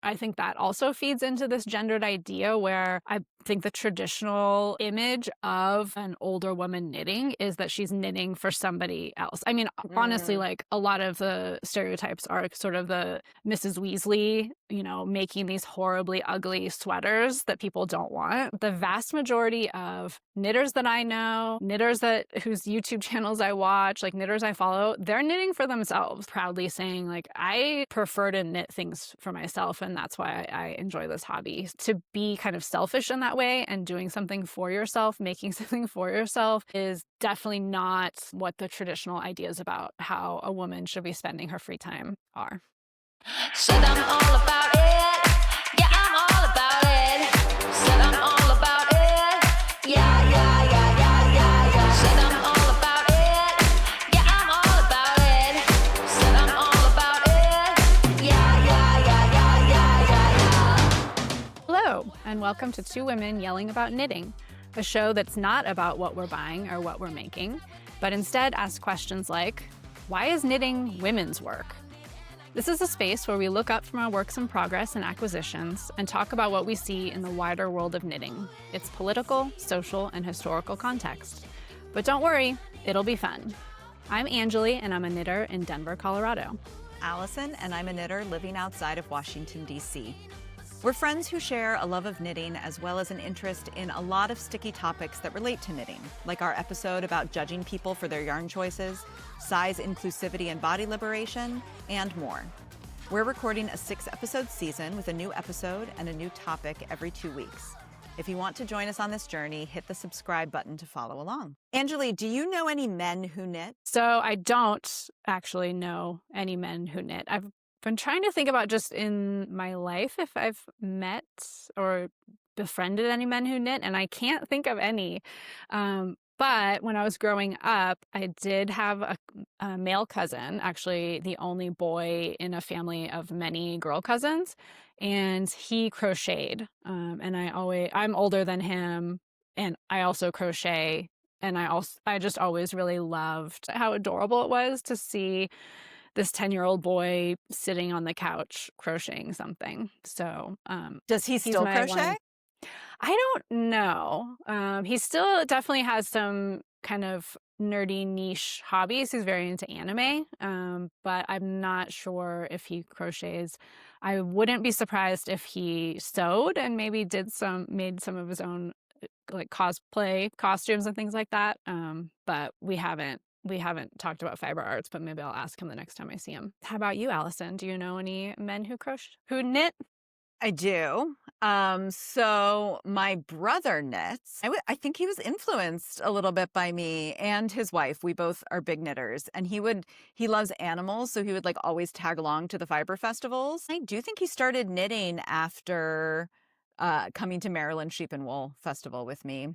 I think that also feeds into this gendered idea where I think the traditional image of an older woman knitting is that she's knitting for somebody else. I mean, honestly, Mm. like a lot of the stereotypes are sort of the Mrs. Weasley, making these horribly ugly sweaters that people don't want. The vast majority of knitters that I know, knitters whose YouTube channels I watch, like knitters I follow, they're knitting for themselves, proudly saying like, I prefer to knit things for myself, and that's why I enjoy this hobby. To be kind of selfish in that way and doing something for yourself, making something for yourself is definitely not what the traditional ideas about how a woman should be spending her free time are. Said I'm all about it. Yeah, I'm all about it. Said I'm all about it. Yeah, yeah, yeah, yeah, yeah, yeah. Said I'm all about it. Yeah, I'm all about it. Said I'm all about it. Yeah, yeah, yeah, yeah, yeah, yeah, yeah. Hello, and welcome to Two Women Yelling About Knitting, a show that's not about what we're buying or what we're making, but instead asks questions like, why is knitting women's work? This is a space where we look up from our works in progress and acquisitions and talk about what we see in the wider world of knitting, its political, social, and historical context. But don't worry, it'll be fun. I'm Anjali, and I'm a knitter in Denver, Colorado. Allison, and I'm a knitter living outside of Washington, D.C. We're friends who share a love of knitting as well as an interest in a lot of sticky topics that relate to knitting, like our episode about judging people for their yarn choices, size inclusivity and body liberation, and more. We're recording a 6-episode season with a new episode and a new topic every 2 weeks. If you want to join us on this journey, hit the subscribe button to follow along. Anjali, do you know any men who knit? So I don't actually know any men who knit. I've been trying to think about just in my life if I've met or befriended any men who knit, and I can't think of any. But when I was growing up, I did have a male cousin, actually the only boy in a family of many girl cousins, and he crocheted. And I'm older than him, and I also crochet. And I just always really loved how adorable it was to see this 10-year-old boy sitting on the couch crocheting something. So, Does he he's still my crochet? one. I don't know. He still definitely has some kind of nerdy niche hobbies. He's very into anime, but I'm not sure if he crochets. I wouldn't be surprised if he sewed and maybe made some of his own like cosplay costumes and things like that. But we haven't talked about fiber arts, but maybe I'll ask him the next time I see him. How about you, Allison? Do you know any men who knit? I do. So my brother knits. I think he was influenced a little bit by me and his wife. We both are big knitters, and he loves animals, so he would like always tag along to the fiber festivals. I do think he started knitting after coming to Maryland Sheep and Wool Festival with me.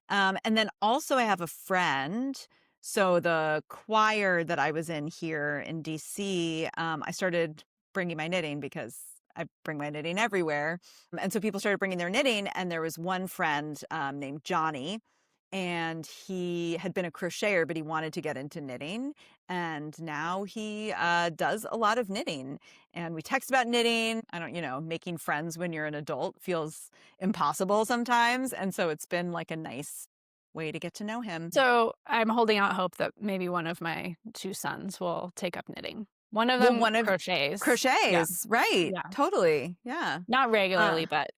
And then also I have a friend. So the choir that I was in here in DC, I started bringing my knitting because I bring my knitting everywhere. And so people started bringing their knitting, and there was one friend named Johnny, and he had been a crocheter, but he wanted to get into knitting. And now he does a lot of knitting. And we text about knitting. I don't, making friends when you're an adult feels impossible sometimes. And so it's been like a nice way to get to know him. So I'm holding out hope that maybe one of my two sons will take up knitting. One of Well, them one of crochets. Yeah, crochets, right? yeah. Totally. Yeah. Not Uh, regularly, but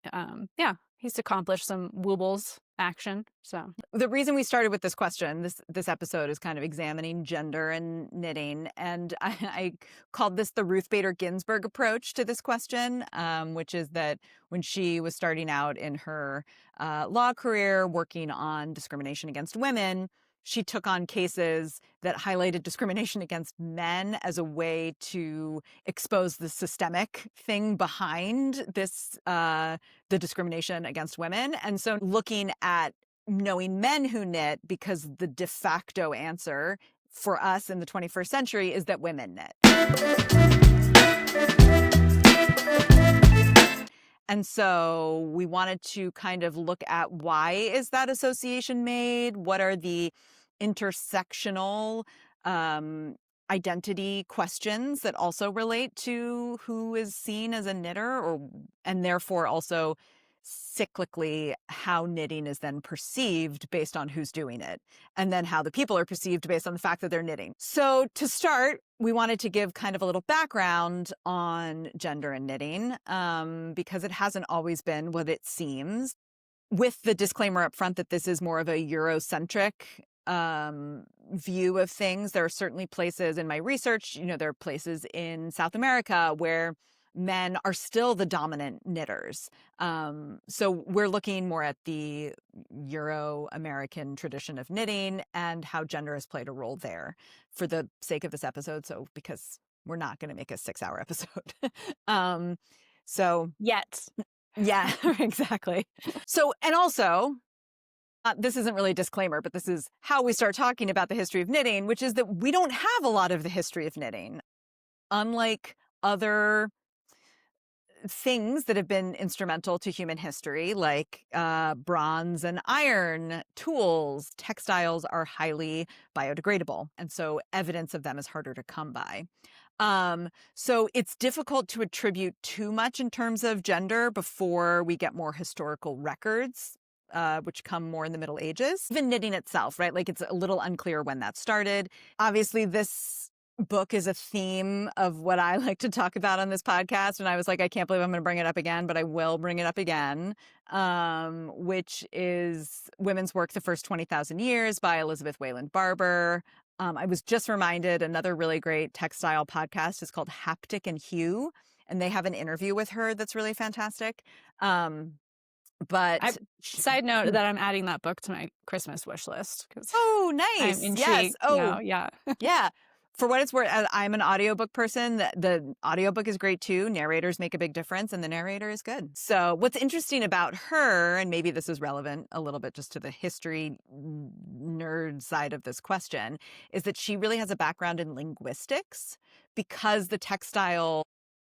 yeah, he's accomplished some woobles action. So the reason we started with this question, this episode is kind of examining gender and knitting, and I called this the Ruth Bader Ginsburg approach to this question, which is that when she was starting out in her law career working on discrimination against women, she took on cases that highlighted discrimination against men as a way to expose the systemic thing behind this the discrimination against women. And so looking at knowing men who knit, because the de facto answer for us in the 21st century is that women knit. And so we wanted to kind of look at why is that association made? What are the intersectional identity questions that also relate to who is seen as a knitter, and therefore also cyclically how knitting is then perceived based on who's doing it, and then how the people are perceived based on the fact that they're knitting. So to start, we wanted to give kind of a little background on gender and knitting, because it hasn't always been what it seems, with the disclaimer up front that this is more of a Eurocentric view of things. There are certainly places in my research, there are places in South America where men are still the dominant knitters. So we're looking more at the Euro-American tradition of knitting and how gender has played a role there for the sake of this episode. So because we're not going to make a 6-hour episode. So Yet. yeah, exactly. So, and also, this isn't really a disclaimer, but this is how we start talking about the history of knitting, which is that we don't have a lot of the history of knitting. Unlike other things that have been instrumental to human history, like bronze and iron, tools, textiles are highly biodegradable. And so evidence of them is harder to come by. So it's difficult to attribute too much in terms of gender before we get more historical records, which come more in the Middle Ages. Even knitting itself, right? Like it's a little unclear when that started. Obviously, this book is a theme of what I like to talk about on this podcast. And I was like, I can't believe I'm going to bring it up again, but I will bring it up again, which is Women's Work, The First 20,000 Years by Elizabeth Wayland Barber. I was just reminded another really great textile podcast is called Haptic and Hue, and they have an interview with her that's really fantastic. But side note that I'm adding that book to my Christmas wish list because oh, nice. I'm intrigued. Yes. Oh, now. Yeah. Yeah. For what it's worth, I'm an audiobook person. The audiobook is great too. Narrators make a big difference, and the narrator is good. So what's interesting about her, and maybe this is relevant a little bit just to the history nerd side of this question, is that she really has a background in linguistics. Because the textile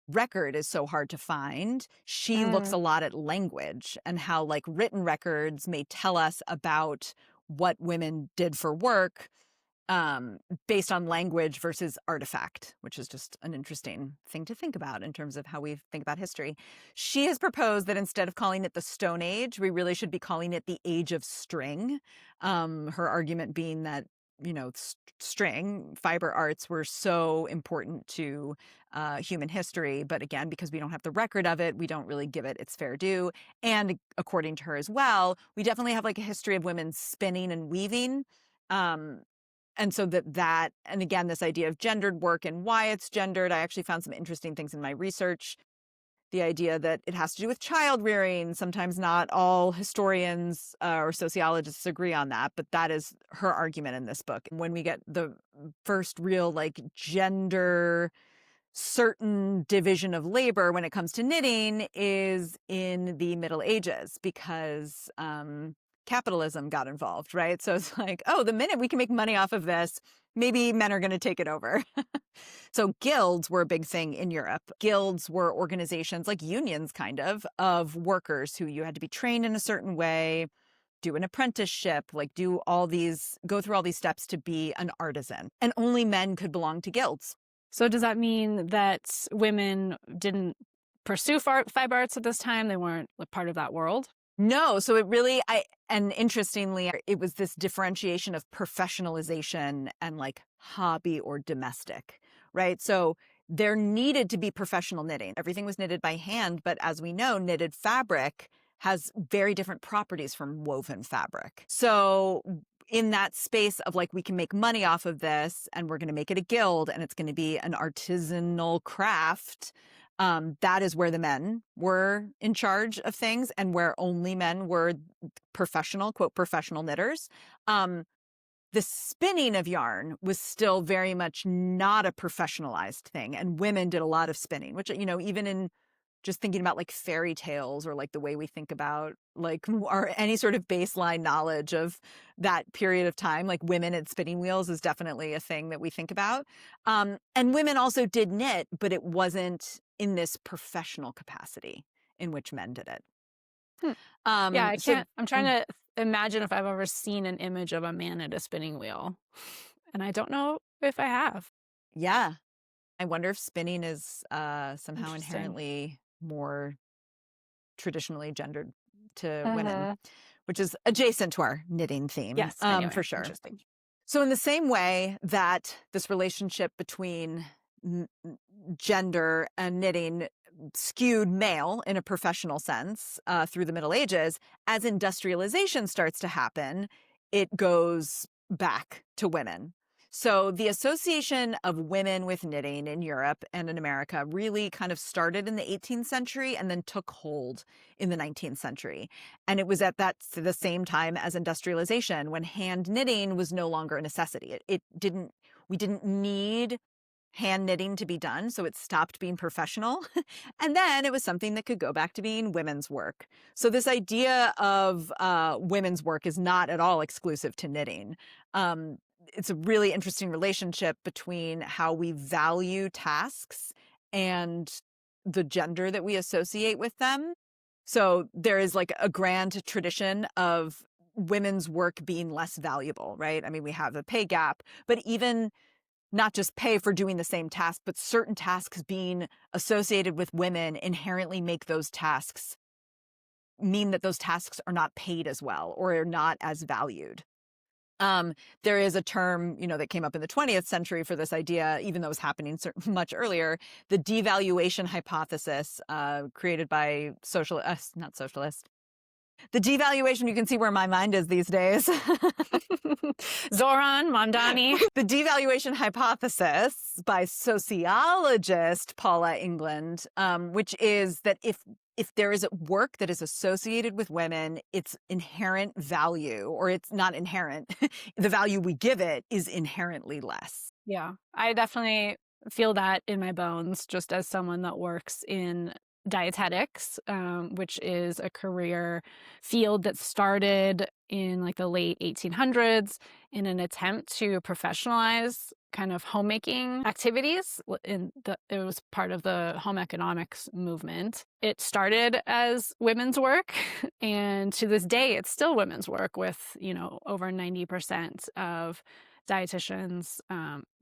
record is so hard to find, she looks a lot at language and how like written records may tell us about what women did for work, based on language versus artifact, which is just an interesting thing to think about in terms of how we think about history. She has proposed that instead of calling it the Stone Age, we really should be calling it the Age of String. Her argument being that, string, fiber arts were so important to human history. But again, because we don't have the record of it, we don't really give it its fair due. And according to her as well, we definitely have like a history of women spinning and weaving. And so and again, this idea of gendered work and why it's gendered, I actually found some interesting things in my research. The idea that it has to do with child rearing. Sometimes not all historians or sociologists agree on that, but that is her argument in this book. When we get the first real like gender certain division of labor when it comes to knitting is in the Middle Ages, because capitalism got involved, right? So it's like, oh, the minute we can make money off of this, maybe men are going to take it over. So guilds were a big thing in Europe. Guilds were organizations like unions of workers who you had to be trained in a certain way, do an apprenticeship, like go through all these steps to be an artisan. And only men could belong to guilds. So does that mean that women didn't pursue fiber arts at this time? They weren't part of that world? No. So and interestingly, it was this differentiation of professionalization and like hobby or domestic, right? So there needed to be professional knitting. Everything was knitted by hand, but as we know, knitted fabric has very different properties from woven fabric. So in that space of like, we can make money off of this and we're going to make it a guild and it's going to be an artisanal craft, that is where the men were in charge of things and where only men were professional, quote, professional knitters. The spinning of yarn was still very much not a professionalized thing. And women did a lot of spinning, which, even in just thinking about like fairy tales or like the way we think about like any sort of baseline knowledge of that period of time, like women at spinning wheels is definitely a thing that we think about. And women also did knit, but it wasn't in this professional capacity in which men did it. Yeah, I can't. I'm trying to imagine if I've ever seen an image of a man at a spinning wheel, and I don't know if I have. Yeah. I wonder if spinning is somehow Interesting. inherently more traditionally gendered to women, Uh-huh. which is adjacent to our knitting theme, Yes, anyway, for sure. interesting. So, in the same way that this relationship between gender and knitting skewed male in a professional sense through the Middle Ages, as industrialization starts to happen, it goes back to women. So the association of women with knitting in Europe and in America really kind of started in the 18th century and then took hold in the 19th century. And it was at the same time as industrialization when hand knitting was no longer a necessity. We didn't need hand knitting to be done, so it stopped being professional. And then it was something that could go back to being women's work. So this idea of women's work is not at all exclusive to knitting. It's a really interesting relationship between how we value tasks and the gender that we associate with them. So there is like a grand tradition of women's work being less valuable, right? I mean, we have the pay gap, but even not just pay for doing the same task, but certain tasks being associated with women inherently make those tasks mean that those tasks are not paid as well or are not as valued. There is a term, that came up in the 20th century for this idea, even though it was happening much earlier, the devaluation hypothesis, created by not socialist. The devaluation, you can see where my mind is these days. Zoran Mondani. The devaluation hypothesis by sociologist Paula England, which is that if there is work that is associated with women, its inherent value, or it's not inherent, the value we give it is inherently less. Yeah, I definitely feel that in my bones, just as someone that works in dietetics, which is a career field that started in like the late 1800s in an attempt to professionalize kind of homemaking activities. It was part of the home economics movement. It started as women's work, and to this day, it's still women's work with, over 90% of dietitians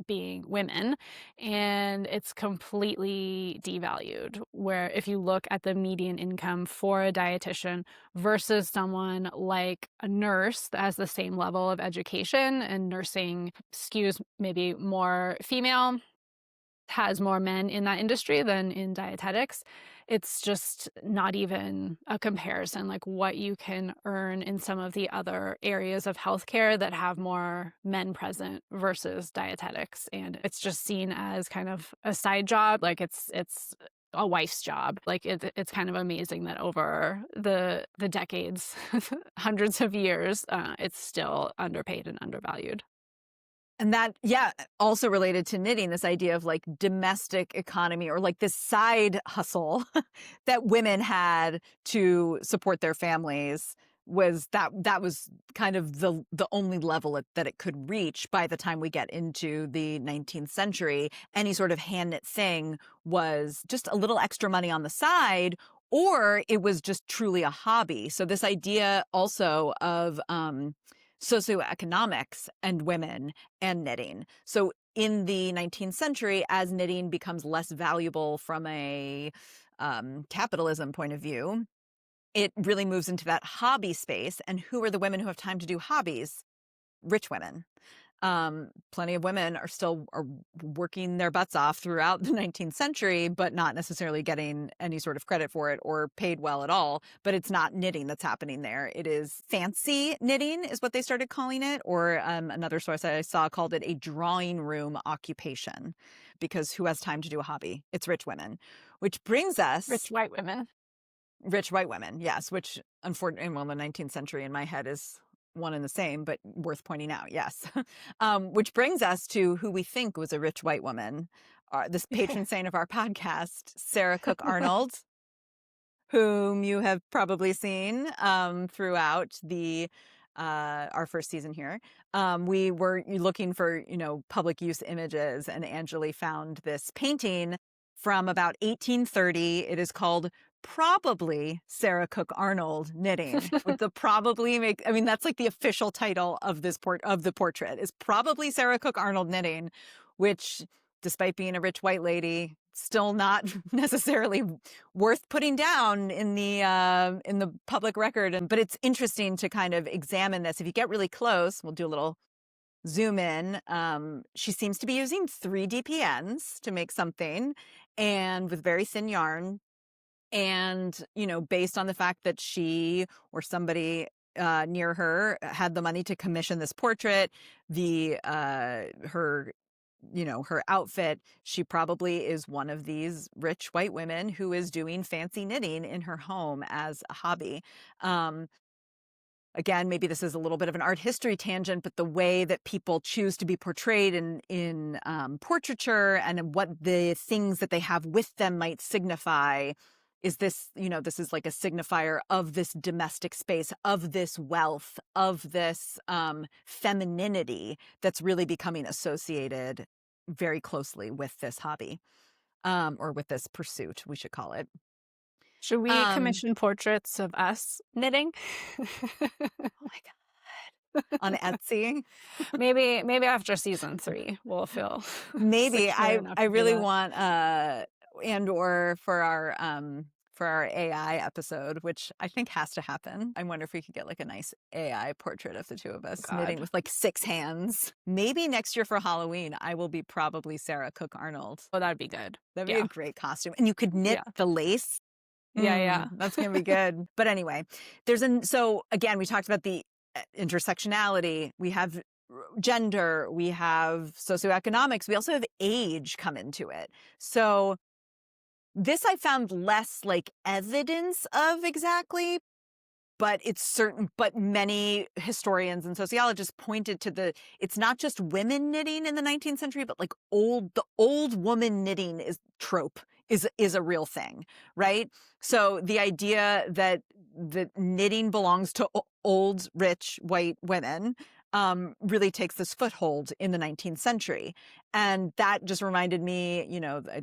being women, and it's completely devalued. Where if you look at the median income for a dietitian versus someone like a nurse that has the same level of education, and nursing skews maybe more female, has more men in that industry than in dietetics, it's just not even a comparison, like what you can earn in some of the other areas of healthcare that have more men present versus dietetics. And it's just seen as kind of a side job, like it's a wife's job. Like it's kind of amazing that over the decades, hundreds of years, it's still underpaid and undervalued. And that, also related to knitting, this idea of like domestic economy, or like this side hustle that women had to support their families, was kind of the only level that it could reach by the time we get into the 19th century. Any sort of hand knit thing was just a little extra money on the side, or it was just truly a hobby. So this idea also of socioeconomics and women and knitting. So in the 19th century, as knitting becomes less valuable from a capitalism point of view, it really moves into that hobby space. And who are the women who have time to do hobbies? Rich women. Plenty of women are working their butts off throughout the 19th century, but not necessarily getting any sort of credit for it or paid well at all. But it's not knitting that's happening there. It is fancy knitting is what they started calling it. Or another source I saw called it a drawing room occupation, because who has time to do a hobby? It's rich women, which brings us... Rich white women. Rich white women, yes, which unfortunately, the 19th century in my head is one and the same, but worth pointing out, yes. Which brings us to who we think was a rich white woman, this patron saint of our podcast, Sarah Cook Arnold, whom you have probably seen throughout our first season here. We were looking for, public use images, and Angeli found this painting from about 1830. It is called Probably Sarah Cook Arnold Knitting. With the probably that's like the official title of this of the portrait is Probably Sarah Cook Arnold Knitting, which despite being a rich white lady, still not necessarily worth putting down in the public record. But it's interesting to kind of examine this. If you get really close, we'll do a little zoom in. She seems to be using 3 DPNs to make something, and with very thin yarn. And, based on the fact that she or somebody near her had the money to commission this portrait, her her outfit, she probably is one of these rich white women who is doing fancy knitting in her home as a hobby. Again, maybe this is a little bit of an art history tangent, but the way that people choose to be portrayed in portraiture and what the things that they have with them might signify is this, this is like a signifier of this domestic space, of this wealth, of this femininity that's really becoming associated very closely with this hobby, or with this pursuit, we should call it. Should we commission portraits of us knitting? Oh my God. On Etsy? Maybe after season 3 we'll feel maybe. secure enough I to do really that. want or for our AI episode, which I think has to happen. I wonder if we could get like a nice AI portrait of the two of us knitting God. with like 6 hands. Maybe next year for Halloween, I will be probably Sarah Cook Arnold. Oh, that'd be good. That'd be Yeah. a great costume. And you could knit Yeah. the lace. Yeah. That's going to be good. But anyway, so again, we talked about the intersectionality. We have gender, we have socioeconomics, we also have age come into it. So this I found less like evidence of exactly, but it's certain, but many historians and sociologists pointed to it's not just women knitting in the 19th century, but like the old woman knitting trope is a real thing, right? So the idea that the knitting belongs to old, rich, white women really takes this foothold in the 19th century. And that just reminded me,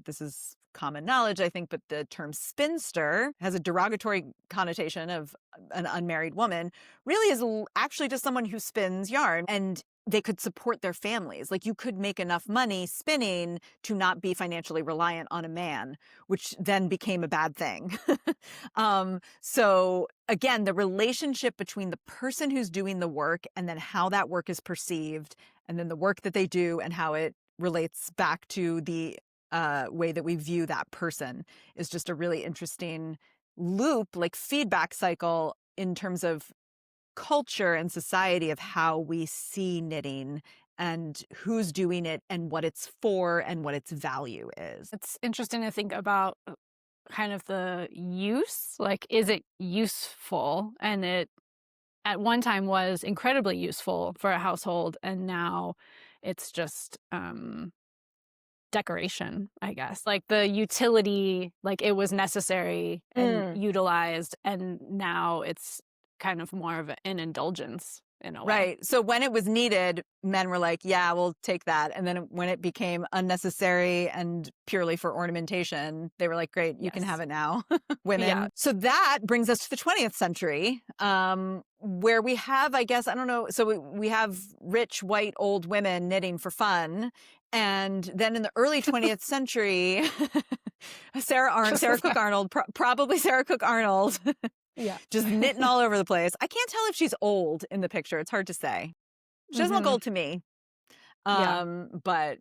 this is common knowledge, I think, but the term spinster has a derogatory connotation of an unmarried woman, really is actually just someone who spins yarn, and they could support their families. Like, you could make enough money spinning to not be financially reliant on a man, which then became a bad thing. So again, the relationship between the person who's doing the work and then how that work is perceived, and then the work that they do and how it relates back to the way that we view that person is just a really interesting loop, like feedback cycle in terms of culture and society of how we see knitting and who's doing it and what it's for and what its value is. It's interesting to think about kind of the use, like, is it useful? And it at one time was incredibly useful for a household, and now it's just decoration, I guess. Like, the utility, like, it was necessary and utilized, and now it's kind of more of an indulgence in a way. Right. So when it was needed, men were like, yeah, we'll take that. And then when it became unnecessary and purely for ornamentation, they were like, great, you can Yes. have it now, women. Yeah. So that brings us to the 20th century, where we have, I guess, I don't know. So we have rich, white, old women knitting for fun. And then in the early 20th century, Sarah Cook Arnold, probably Sarah Cook Arnold, Yeah. just knitting all over the place. I can't tell if she's old in the picture. It's hard to say. She doesn't look Mhm. old to me. Yeah. But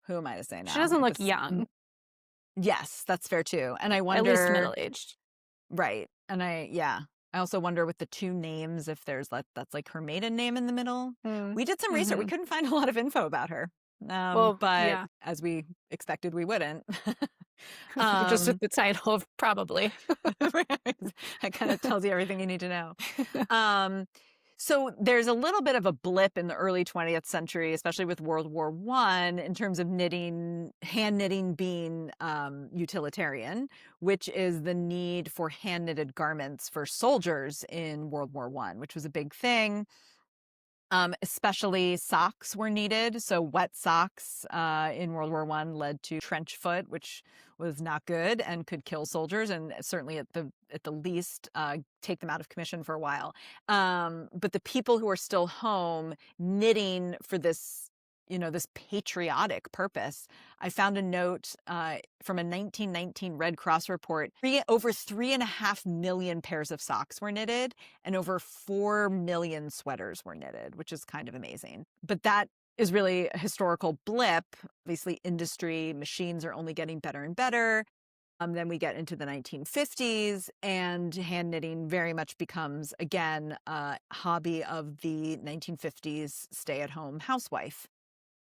who am I to say now? She doesn't look This- young, Yes, that's fair too. And I at wonder, least middle-aged. right. And I also wonder with the 2 names, if that's like her maiden name in the middle. Mm. We did some research. We Mhm. couldn't find a lot of info about her. Well, But yeah. as we expected, we wouldn't. Just with the title of probably. That kind of tells you everything you need to know. So there's a little bit of a blip in the early 20th century, especially with World War I, in terms of hand knitting being utilitarian, which is the need for hand knitted garments for soldiers in World War I, which was a big thing. Especially socks were needed. So wet socks in World War I led to trench foot, which was not good and could kill soldiers, and certainly at the least take them out of commission for a while. But the people who are still home knitting for this, this patriotic purpose. I found a note from a 1919 Red Cross report. Over 3.5 million pairs of socks were knitted and over 4 million sweaters were knitted, which is kind of amazing. But that is really a historical blip. Obviously, industry, machines are only getting better and better. Then we get into the 1950s, and hand knitting very much becomes, again, a hobby of the 1950s stay-at-home housewife,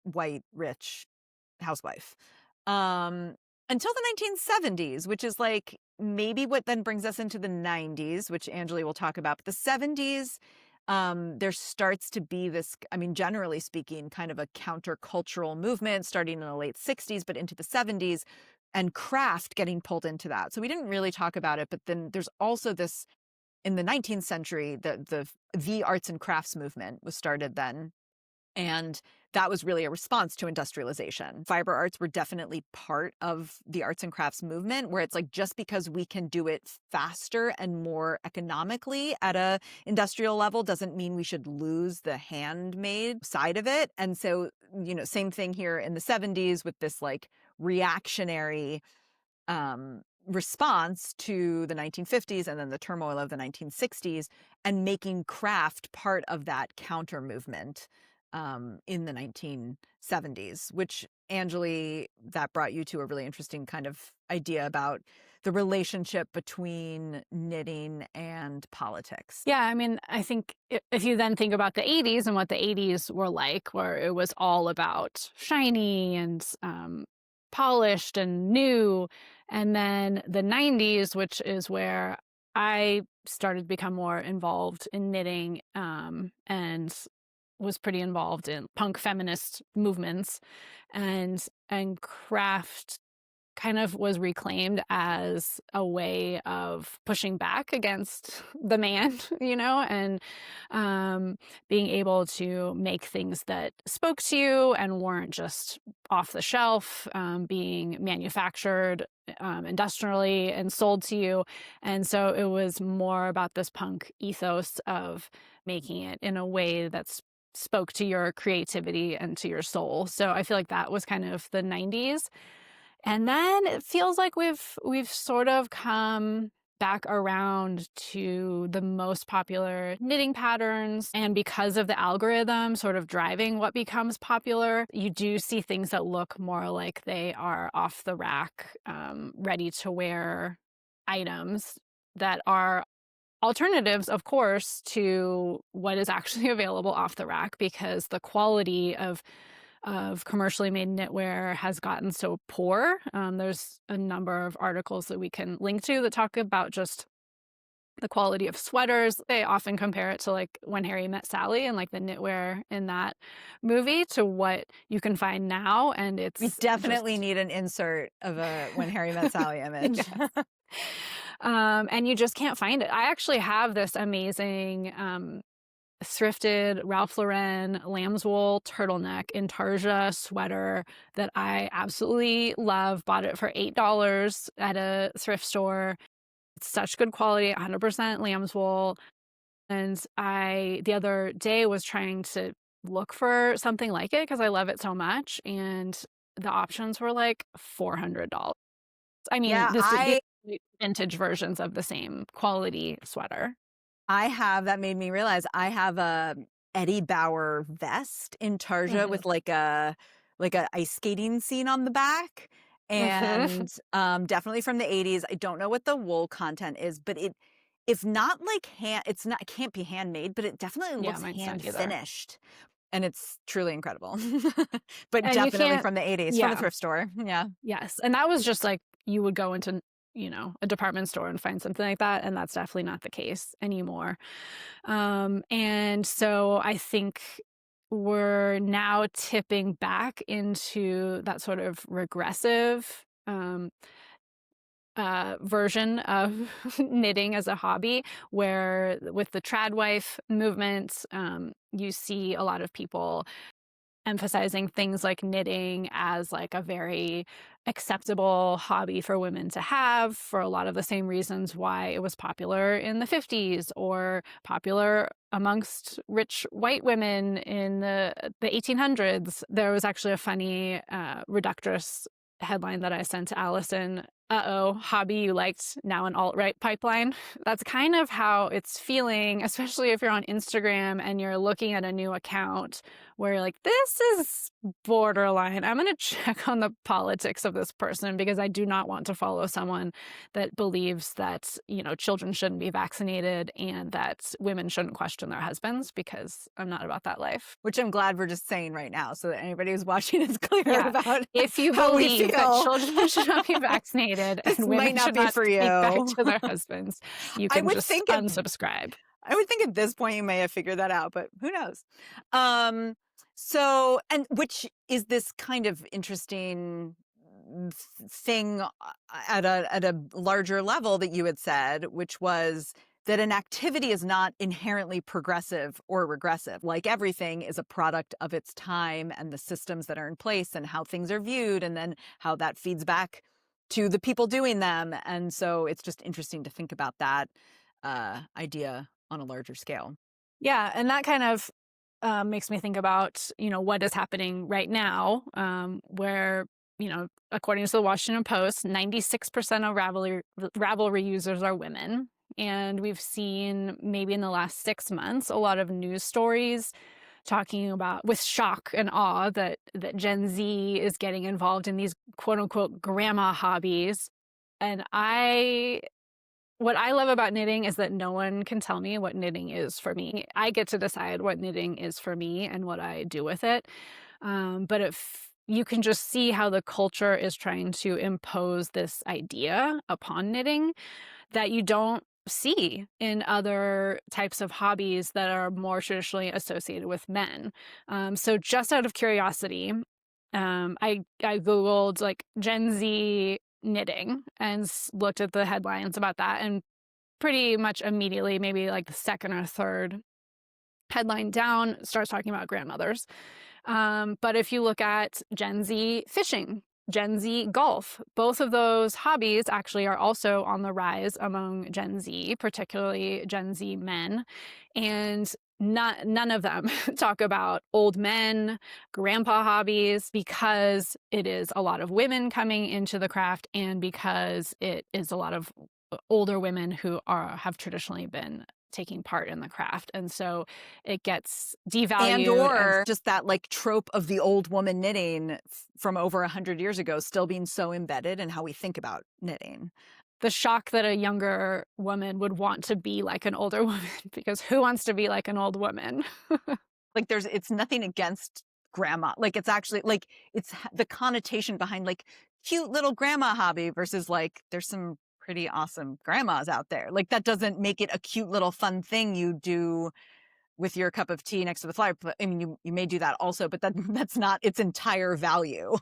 white, rich housewife. Until the 1970s, which is like maybe what then brings us into the 90s, which Anjali will talk about. But the 70s, there starts to be this, generally speaking, kind of a countercultural movement starting in the late 60s, but into the 70s, and craft getting pulled into that. So we didn't really talk about it, but then there's also this, in the 19th century, the arts and crafts movement was started then. And that was really a response to industrialization. Fiber arts were definitely part of the arts and crafts movement, where it's like, just because we can do it faster and more economically at a industrial level doesn't mean we should lose the handmade side of it. And so, same thing here in the 70s with this like reactionary response to the 1950s and then the turmoil of the 1960s, and making craft part of that counter movement in the 1970s, which, Anjali, that brought you to a really interesting kind of idea about the relationship between knitting and politics. Yeah, I think if you then think about the 80s and what the 80s were like, where it was all about shiny and polished and new, and then the 90s, which is where I started to become more involved in knitting and was pretty involved in punk feminist movements, and craft kind of was reclaimed as a way of pushing back against the man, and being able to make things that spoke to you and weren't just off the shelf, being manufactured industrially and sold to you. And so it was more about this punk ethos of making it in a way that's spoke to your creativity and to your soul. So I feel like that was kind of the 90s. And then it feels like we've sort of come back around to the most popular knitting patterns. And because of the algorithm sort of driving what becomes popular, you do see things that look more like they are off the rack, ready to wear items that are alternatives, of course, to what is actually available off the rack, because the quality of commercially made knitwear has gotten so poor. There's a number of articles that we can link to that talk about just the quality of sweaters. They often compare it to like When Harry Met Sally and like the knitwear in that movie to what you can find now. And we definitely need an insert of a When Harry Met Sally image. And you just can't find it. I actually have this amazing thrifted Ralph Lauren lamb's wool turtleneck intarsia sweater that I absolutely love. Bought it for $8 at a thrift store. It's such good quality, 100% lamb's wool. And I, the other day, was trying to look for something like it because I love it so much. And the options were like $400. This vintage versions of the same quality sweater. That made me realize I have a Eddie Bauer vest intarsia with like a ice skating scene on the back, and definitely from the 80s. I don't know what the wool content is, but it's not like it can't be handmade, but it definitely looks hand finished. And it's truly incredible. But and definitely from the 80s, from the thrift store. Yeah. Yes. And that was just like, you would go into, a department store and find something like that. And that's definitely not the case anymore. And so I think we're now tipping back into that sort of regressive version of knitting as a hobby, where with the tradwife movement, you see a lot of people emphasizing things like knitting as like a very acceptable hobby for women to have for a lot of the same reasons why it was popular in the 50s or popular amongst rich white women in the 1800s. There was actually a funny reductress headline that I sent to Allison. Uh-oh, hobby you liked, now an alt-right pipeline. That's kind of how it's feeling, especially if you're on Instagram and you're looking at a new account where you're like, this is borderline. I'm going to check on the politics of this person because I do not want to follow someone that believes that, children shouldn't be vaccinated and that women shouldn't question their husbands, because I'm not about that life. Which I'm glad we're just saying right now so that anybody who's watching is clear Yeah. about If you how we believe that feel. children should not be vaccinated This and might women not should be not for speak back you. to their husbands, you I can would just think at unsubscribe. I would think at this point you may have figured that out, but who knows? So, and which is this kind of interesting thing at a larger level that you had said, which was that an activity is not inherently progressive or regressive. Like everything is a product of its time and the systems that are in place and how things are viewed, and then how that feeds back to the people doing them. And so it's just interesting to think about that idea on a larger scale. Yeah, and that kind of makes me think about, what is happening right now, where, according to the Washington Post, 96% of Ravelry users are women. And we've seen maybe in the last 6 months a lot of news stories talking about with shock and awe that Gen Z is getting involved in these quote unquote grandma hobbies. And what I love about knitting is that no one can tell me what knitting is for me. I get to decide what knitting is for me and what I do with it. But if you can just see how the culture is trying to impose this idea upon knitting that you don't see in other types of hobbies that are more traditionally associated with men. So just out of curiosity, I Googled like Gen Z knitting and looked at the headlines about that, and pretty much immediately, maybe like the second or third headline down, starts talking about grandmothers. But if you look at Gen Z fishing, Gen Z golf, both of those hobbies actually are also on the rise among Gen Z, particularly Gen Z men. And none of them talk about old men, grandpa hobbies, because it is a lot of women coming into the craft and because it is a lot of older women who have traditionally been taking part in the craft. And so it gets devalued. And or just that like trope of the old woman knitting from over 100 years ago still being so embedded in how we think about knitting. The shock that a younger woman would want to be like an older woman, because who wants to be like an old woman? Like it's nothing against grandma. Like it's actually like it's the connotation behind like cute little grandma hobby versus like there's some pretty awesome grandmas out there. Like that doesn't make it a cute little fun thing you do with your cup of tea next to the fire. I mean, you may do that also, but that's not its entire value.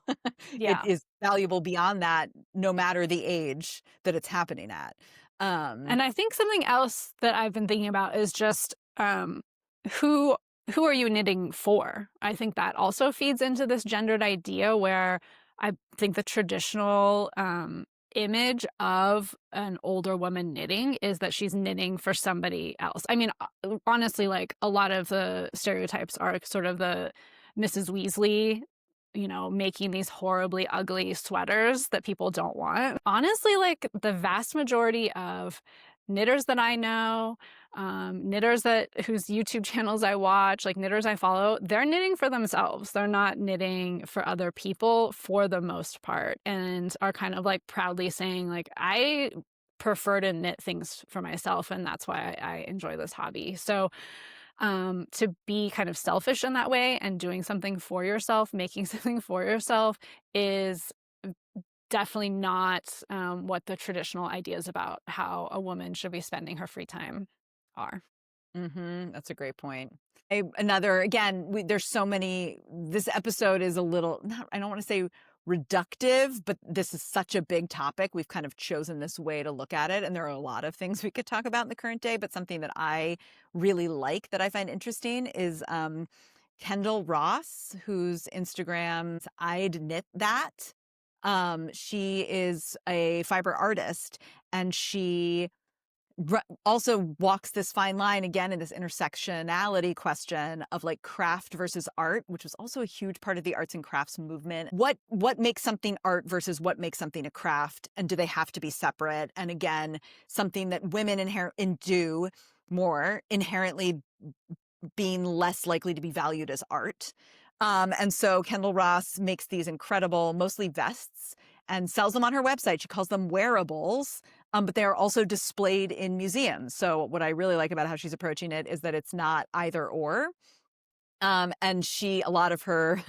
Yeah. It is valuable beyond that, no matter the age that it's happening at. And I think something else that I've been thinking about is just who are you knitting for? I think that also feeds into this gendered idea where I think the traditional image of an older woman knitting is that she's knitting for somebody else. I mean, honestly, like a lot of the stereotypes are sort of the Mrs. Weasley, making these horribly ugly sweaters that people don't want. Honestly, like the vast majority of knitters that I know, knitters whose YouTube channels I watch, like knitters I follow, they're knitting for themselves. They're not knitting for other people for the most part, and are kind of like proudly saying like, I prefer to knit things for myself, and that's why I enjoy this hobby. So to be kind of selfish in that way and doing something for yourself, making something for yourself is definitely not what the traditional ideas about how a woman should be spending her free time are. That's a great point. There's so many, this episode is a little, I don't want to say reductive, but this is such a big topic. We've kind of chosen this way to look at it. And there are a lot of things we could talk about in the current day, but something that I really like that I find interesting is Kendall Ross, whose Instagram's I'd Knit That. She is a fiber artist, and she also walks this fine line again in this intersectionality question of like craft versus art, which was also a huge part of the arts and crafts movement. What makes something art versus what makes something a craft, and do they have to be separate? And again, something that women do more inherently being less likely to be valued as art. And so Kendall Ross makes these incredible, mostly vests, and sells them on her website. She calls them wearables, but they are also displayed in museums. So what I really like about how she's approaching it is that it's not either or. And a lot of her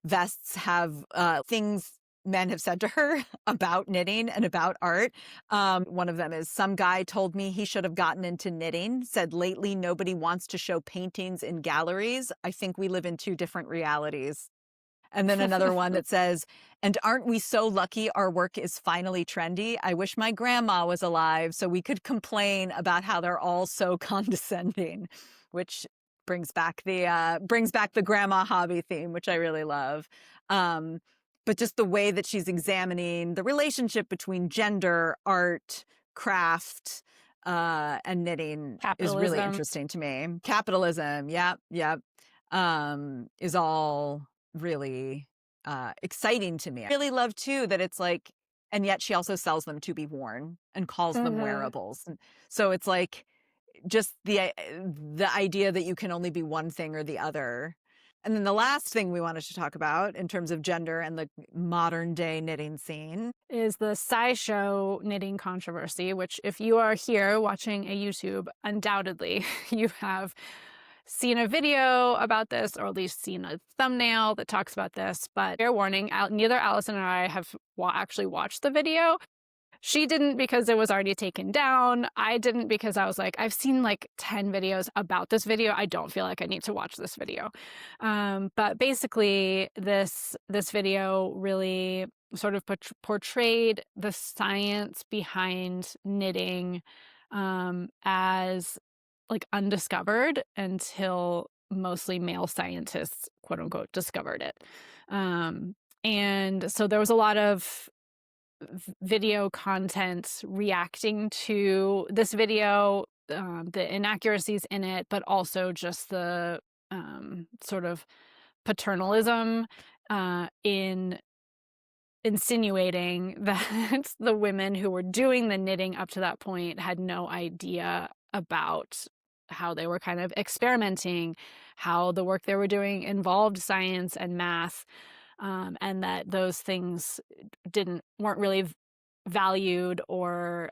vests have things men have said to her about knitting and about art. One of them is, some guy told me he should have gotten into knitting, said lately nobody wants to show paintings in galleries. I think we live in two different realities. And then another one that says, and aren't we so lucky our work is finally trendy? I wish my grandma was alive so we could complain about how they're all so condescending, which brings back the grandma hobby theme, which I really love. But just the way that she's examining the relationship between gender, art, craft, and knitting is really Capitalism. interesting to me. Capitalism, yep, is all really exciting to me. I really love too that it's like, and yet she also sells them to be worn and calls them wearables. And so it's like just the idea that you can only be one thing or the other. And then the last thing we wanted to talk about in terms of gender and the modern day knitting scene is the SciShow knitting controversy, which if you are here watching a YouTube, undoubtedly you have seen a video about this, or at least seen a thumbnail that talks about this. But fair warning, neither Allison or I have actually watched the video. She didn't because it was already taken down. I didn't because I was like, I've seen like 10 videos about this video. I don't feel like I need to watch this video. But basically, this video really sort of portrayed the science behind knitting as like undiscovered until mostly male scientists, quote unquote, discovered it. And so there was a lot of video content reacting to this video, the inaccuracies in it, but also just the sort of paternalism in insinuating that the women who were doing the knitting up to that point had no idea about how they were kind of experimenting, how the work they were doing involved science and math, and that those things weren't really valued or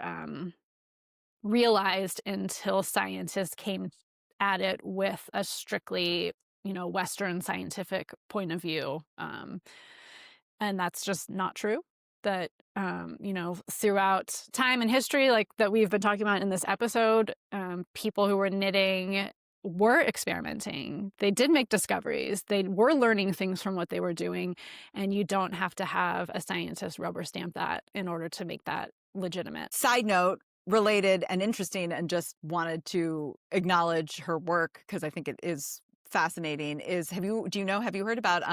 realized until scientists came at it with a strictly, Western scientific point of view. And that's just not true. That, throughout time and history, like that we've been talking about in this episode, people who were knitting were experimenting. They did make discoveries. They were learning things from what they were doing. And you don't have to have a scientist rubber stamp that in order to make that legitimate. Side note, related and interesting, and just wanted to acknowledge her work because I think it is fascinating, is have you heard about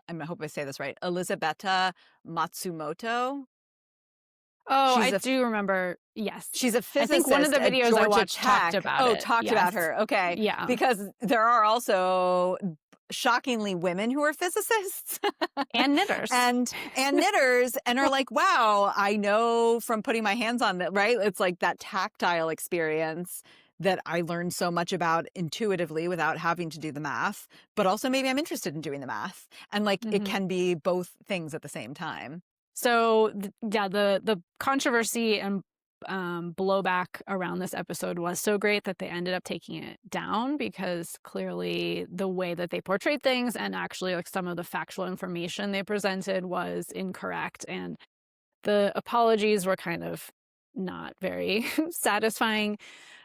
I hope I say this right, Elisabetta Matsumoto? Oh, She's I do remember. Yes. She's a I physicist think one of the at videos I Georgia watched talked Tech. about it. Talked about her. Okay. Yeah. Because there are also shockingly women who are physicists And knitters. and knitters and are like, wow, I know from putting my hands on that, right? It's like that tactile experience that I learned so much about intuitively without having to do the math, but also maybe I'm interested in doing the math. And like it can be both things at the same time. So the controversy and blowback around this episode was so great that they ended up taking it down, because clearly the way that they portrayed things and actually like some of the factual information they presented was incorrect, and the apologies were kind of not very satisfying.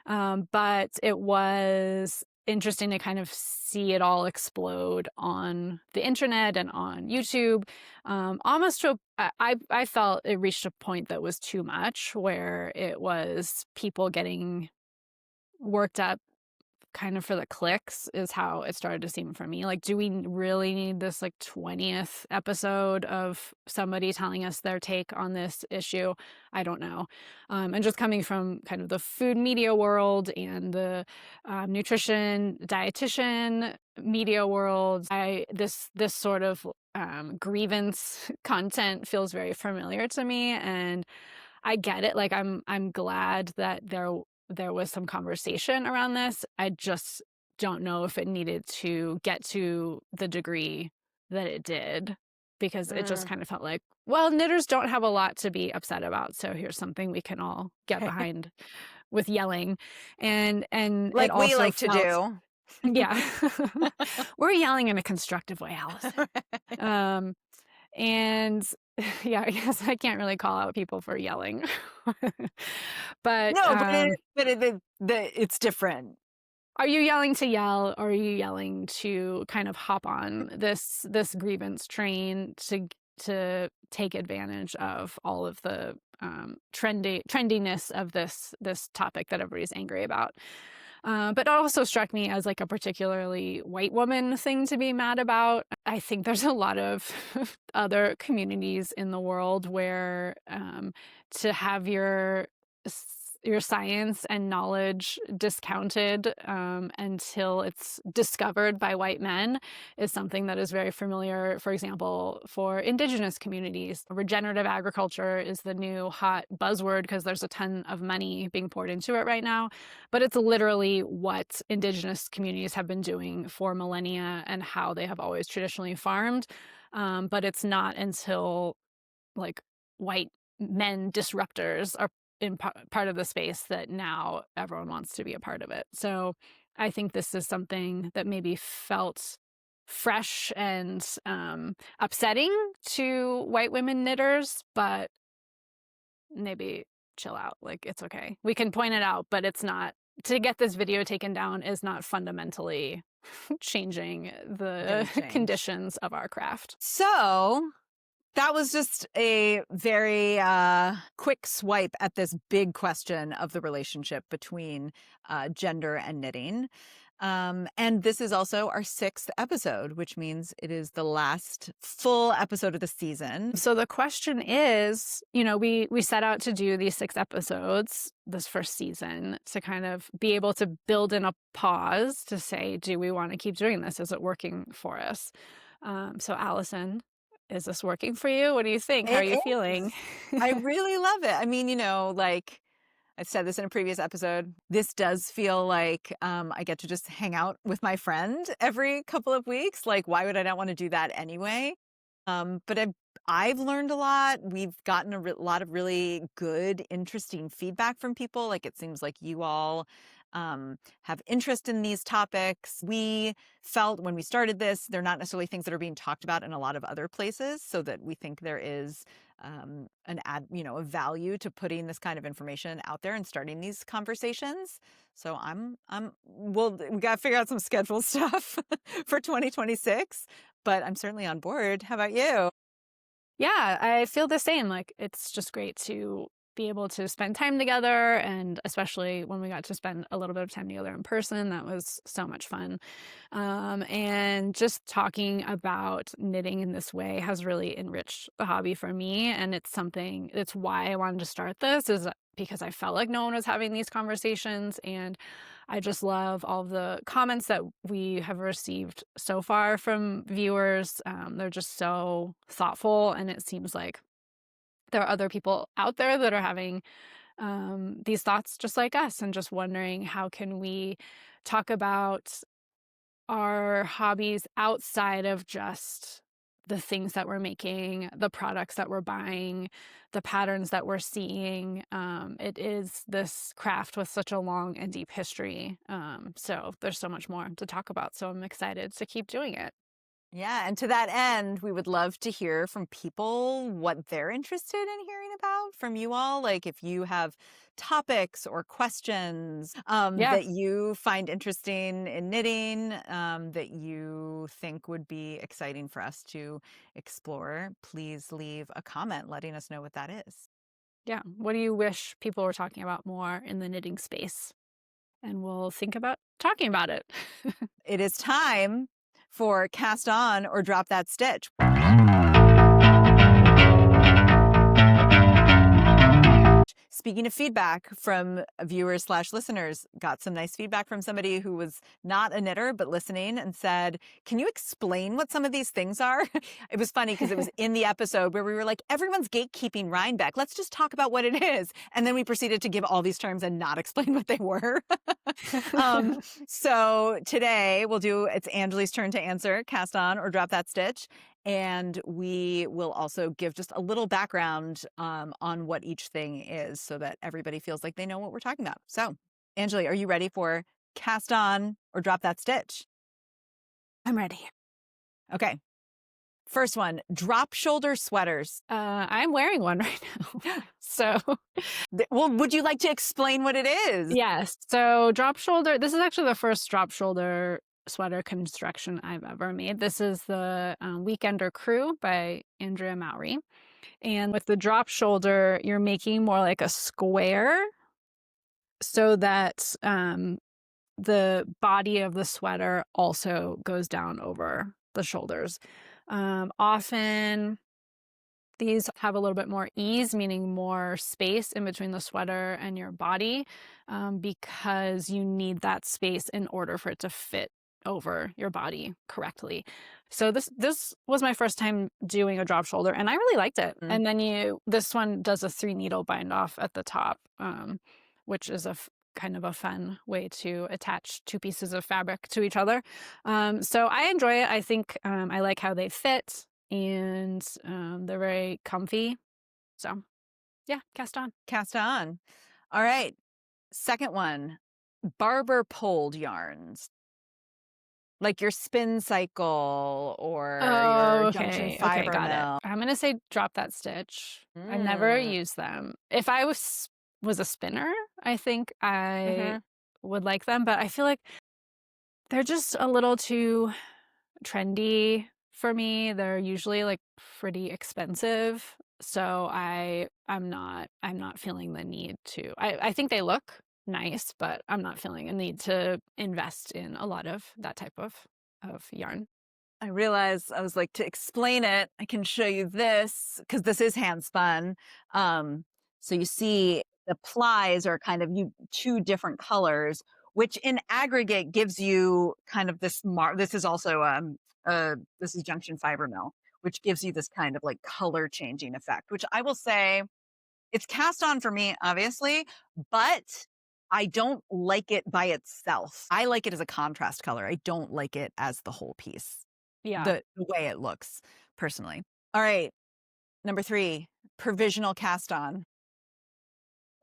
But it was interesting to kind of see it all explode on the internet and on YouTube. Almost to I felt it reached a point that was too much, where it was people getting worked up kind of for the clicks is how it started to seem for me. Like, do we really need this like 20th episode of somebody telling us their take on this issue? I don't know. And just coming from kind of the food media world and the nutrition dietitian media world, this sort of grievance content feels very familiar to me, and I get it. Like I'm glad that there was some conversation around this. I just don't know if it needed to get to the degree that it did, because it just Mm. kind of felt like, well, knitters don't have a lot to be upset about, so here's something we can all get behind with yelling. And it Like we also like to felt, do. yeah. We're yelling in a constructive way, Allison. Um and yeah, I guess I can't really call out people for yelling. But, No, it's different. are you yelling to yell, or are you yelling to kind of hop on this grievance train to take advantage of all of the, trendiness of this topic that everybody's angry about? But it also struck me as like a particularly white woman thing to be mad about. I think there's a lot of other communities in the world where to have your science and knowledge discounted until it's discovered by white men is something that is very familiar. For example, for indigenous communities, regenerative agriculture is the new hot buzzword because there's a ton of money being poured into it right now. But it's literally what indigenous communities have been doing for millennia and how they have always traditionally farmed. But it's not until like white men disruptors are in part of the space that now everyone wants to be a part of it. So I think this is something that maybe felt fresh and upsetting to white women knitters, but maybe chill out. Like, it's okay. We can point it out, but it's not, to get this video taken down is not fundamentally changing Gonna the change. conditions of our craft. So that was just a very quick swipe at this big question of the relationship between gender and knitting. And this is also our 6th episode, which means it is the last full episode of the season. So the question is, we set out to do these 6 episodes this first season to kind of be able to build in a pause to say, do we want to keep doing this? Is it working for us? So Allison, is this working for you? What do you think? How are It you is. feeling? I really love it. I mean, like I've said this in a previous episode, this does feel like I get to just hang out with my friend every couple of weeks. Like, why would I not want to do that anyway? But I've learned a lot. We've gotten a lot of really good, interesting feedback from people. Like, it seems like you all have interest in these topics. We felt when we started this, they're not necessarily things that are being talked about in a lot of other places, so that we think there is a value to putting this kind of information out there and starting these conversations. So we got to figure out some schedule stuff for 2026, but I'm certainly on board. How about you? Yeah, I feel the same. Like, it's just great to be able to spend time together, and especially when we got to spend a little bit of time together in person, that was so much fun. And just talking about knitting in this way has really enriched the hobby for me, and it's why I wanted to start this, is because I felt like no one was having these conversations, and I just love all the comments that we have received so far from viewers. They're just so thoughtful, and it seems like there are other people out there that are having these thoughts just like us, and just wondering, how can we talk about our hobbies outside of just the things that we're making, the products that we're buying, the patterns that we're seeing. It is this craft with such a long and deep history. So there's so much more to talk about. So I'm excited to keep doing it. Yeah, and to that end, we would love to hear from people what they're interested in hearing about from you all. Like, if you have topics or questions Yeah. that you find interesting in knitting, that you think would be exciting for us to explore, please leave a comment letting us know what that is. Yeah. What do you wish people were talking about more in the knitting space? and we'll think about talking about it. It is time for cast on or drop that stitch. Speaking of feedback from viewers slash listeners, got some nice feedback from somebody who was not a knitter but listening and said, "Can you explain what some of these things are?" It was funny because it was in the episode where we were like, everyone's gatekeeping Rhinebeck. Let's just talk about what it is. And then we proceeded to give all these terms and not explain what they were. So today it's Anjali's turn to answer, cast on or drop that stitch. And we will also give just a little background on what each thing is so that everybody feels like they know what we're talking about. So, Anjali, are you ready for cast on or drop that stitch? I'm ready. Okay. First one, drop shoulder sweaters. I'm wearing one right now. So, Well, would you like to explain what it is? yes. So, drop shoulder, this is actually the first drop shoulder sweater construction I've ever made. This is the Weekender Crew by Andrea Mowry. And with the drop shoulder, you're making more like a square so that the body of the sweater also goes down over the shoulders. Often these have a little bit more ease, meaning more space in between the sweater and your body, because you need that space in order for it to fit over your body correctly. So this was my first time doing a drop shoulder, and I really liked it. Mm. And then this one does a 3 needle bind off at the top, which is kind of a fun way to attach 2 pieces of fabric to each other. So I enjoy it. I think I like how they fit, and they're very comfy. So yeah, cast on. Cast on. All right. Second one, barber pulled yarns. Like your spin cycle or your junction fiber got mill. it. I'm gonna say drop that stitch. I never Mm. used them. If I was a spinner, I think I would like them, but I feel like they're just a little too trendy for me. They're usually like pretty expensive. So I'm not feeling the need to. I think they look nice, but I'm not feeling a need to invest in a lot of that type of yarn. I realized I was like, to explain it, I can show you this because this is hand spun. So you see the plies are kind of 2 different colors, which in aggregate gives you kind of this this is also this is junction fiber mill, which gives you this kind of like color changing effect, which I will say it's cast on for me, obviously, but I don't like it by itself. I like it as a contrast color. I don't like it as the whole piece. Yeah. The way it looks, personally. All right. Number 3, provisional cast on.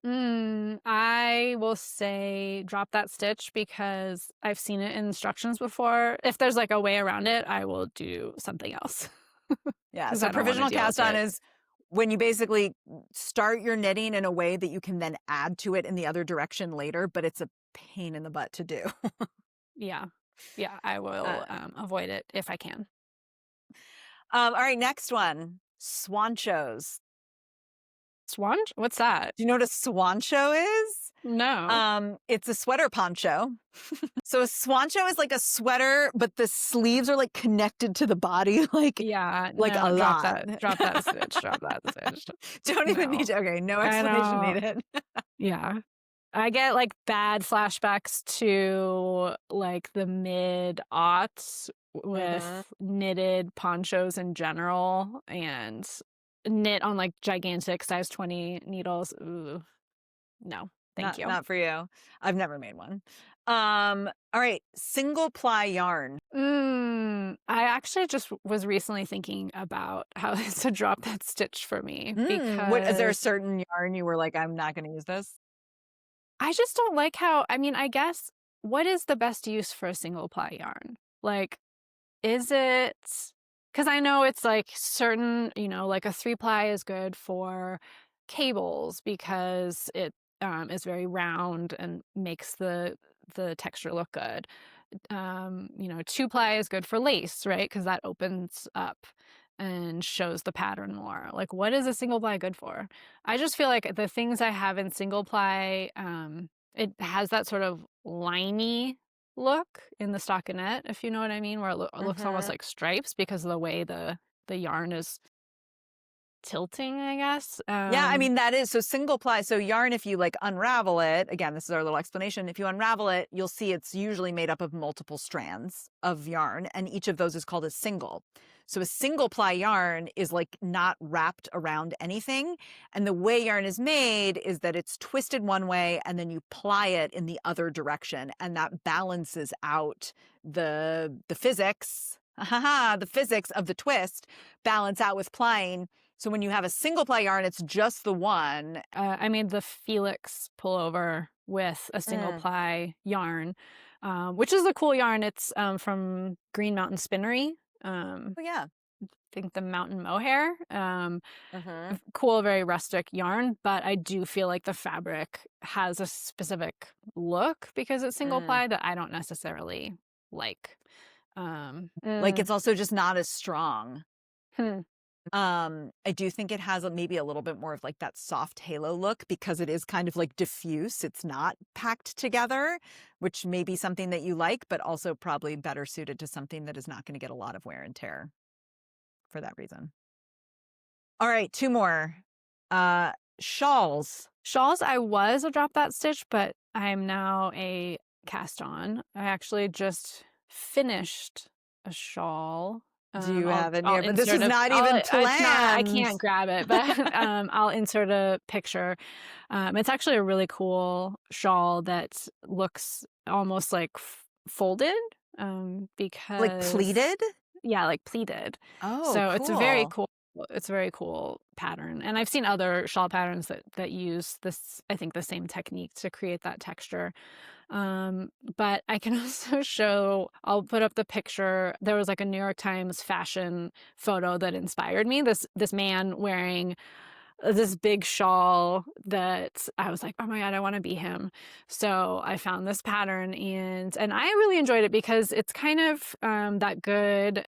I will say drop that stitch because I've seen it in instructions before. If there's like a way around it, I will do something else. Yeah. 'Cause So I don't wanna provisional deal with cast on it. is when you basically start your knitting in a way that you can then add to it in the other direction later, but it's a pain in the butt to do. Yeah. Yeah, I will avoid it if I can. All right. Next one, swanchos. Swan? What's that? Do you know what a swancho is? No. It's a sweater poncho. So a swancho is like a sweater, but the sleeves are like connected to the body, like Yeah, like no, a drop lot. Drop that stitch, drop that stitch. Don't even No. need to. Okay, no I explanation know. needed. Yeah. I get like bad flashbacks to like the mid-aughts with knitted ponchos in general and knit on like gigantic size 20 needles. Ooh, no, thank you. Not for you. I've never made one. All right, single ply yarn. I actually just was recently thinking about how to drop that stitch for me What is there a because certain yarn you were like, I'm not going to use this? I just don't like how, I mean, I guess what is the best use for a single ply yarn? Like, is it, because I know it's like certain, like a 3-ply is good for cables because it is very round and makes the texture look good. 2-ply is good for lace, right? Because that opens up and shows the pattern more. Like, what is a single ply good for? I just feel like the things I have in single ply it has that sort of liney look in the stockinette, if you know what I mean, where it looks almost Mhm. like stripes because of the way the yarn is tilting, I guess. Yeah, I mean, that is so single ply. So yarn, if you like unravel it, again, this is our little explanation. If you unravel it, you'll see it's usually made up of multiple strands of yarn, and each of those is called a single. So a single ply yarn is like not wrapped around anything. And the way yarn is made is that it's twisted one way and then you ply it in the other direction. And that balances out the physics. The physics of the twist balance out with plying, so when you have a single ply yarn, it's just the one. I made the Felix pullover with a single Mm. ply yarn, which is a cool yarn. It's from Green Mountain Spinnery. Oh, yeah. I think the Mountain Mohair. Mhm. Cool, very rustic yarn, but I do feel like the fabric has a specific look because it's single Mm. ply that I don't necessarily like. Like, it's also just not as strong. Hmm. I do think it has maybe a little bit more of like that soft halo look because it is kind of like diffuse. It's not packed together, which may be something that you like, but also probably better suited to something that is not going to get a lot of wear and tear for that reason. All right, two more. Shawls. Shawls, I was a drop that stitch, but I'm now a cast on. I actually just finished a shawl. Do you have it I'll near? But this was insert a not I'll even it's not I planned. can't grab it, but I'll insert a picture. It's actually a really cool shawl that looks almost like folded, Like because pleated? yeah, like pleated. Oh, So cool. it's a very cool pattern, and I've seen other shawl patterns that use this, I think, the same technique to create that texture. But I can also show I'll put up the picture. There was like a New York Times fashion photo that inspired me. This man wearing this big shawl that I was like, "Oh my God, I want to be him." So I found this pattern and I really enjoyed it because it's kind of that good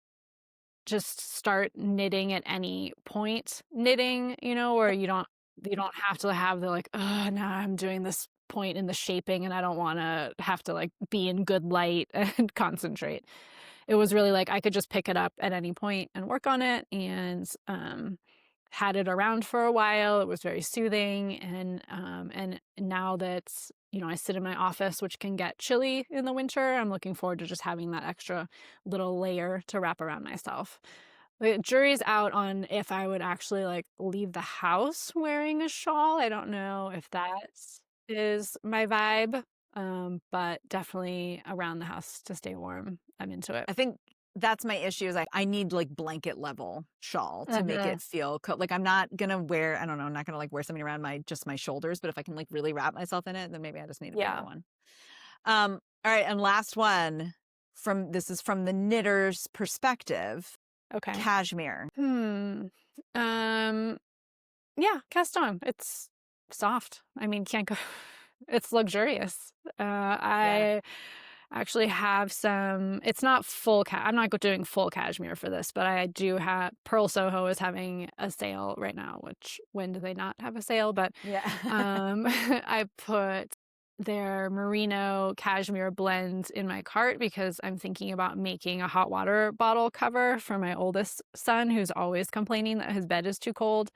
just start knitting at any point knitting, where you don't have to have the like, oh, now I'm doing this point in the shaping and I don't want to have to like be in good light and concentrate. It was really like I could just pick it up at any point and work on it, and had it around for a while. It was very soothing, and now that I sit in my office, which can get chilly in the winter, I'm looking forward to just having that extra little layer to wrap around myself. The jury's out on if I would actually like leave the house wearing a shawl. I don't know if that is my vibe, but definitely around the house to stay warm. I'm into it. I think that's my issue is I need like blanket level shawl to make Mhm. it feel like I'm not gonna wear, I don't know, I'm not gonna like wear something around just my shoulders, but if I can like really wrap myself in it, then maybe I just need a bigger Yeah. one. All right, and last one this is from the knitter's perspective, Okay. cashmere. Hmm. Um, yeah, cast on. It's soft. I mean, can't go. It's luxurious. Yeah. I actually have some. It's not full. I'm not doing full cashmere for this, but I do have. Pearl Soho is having a sale right now. Which when do they not have a sale? But Yeah. I put their merino cashmere blend in my cart because I'm thinking about making a hot water bottle cover for my oldest son, who's always complaining that his bed is too cold.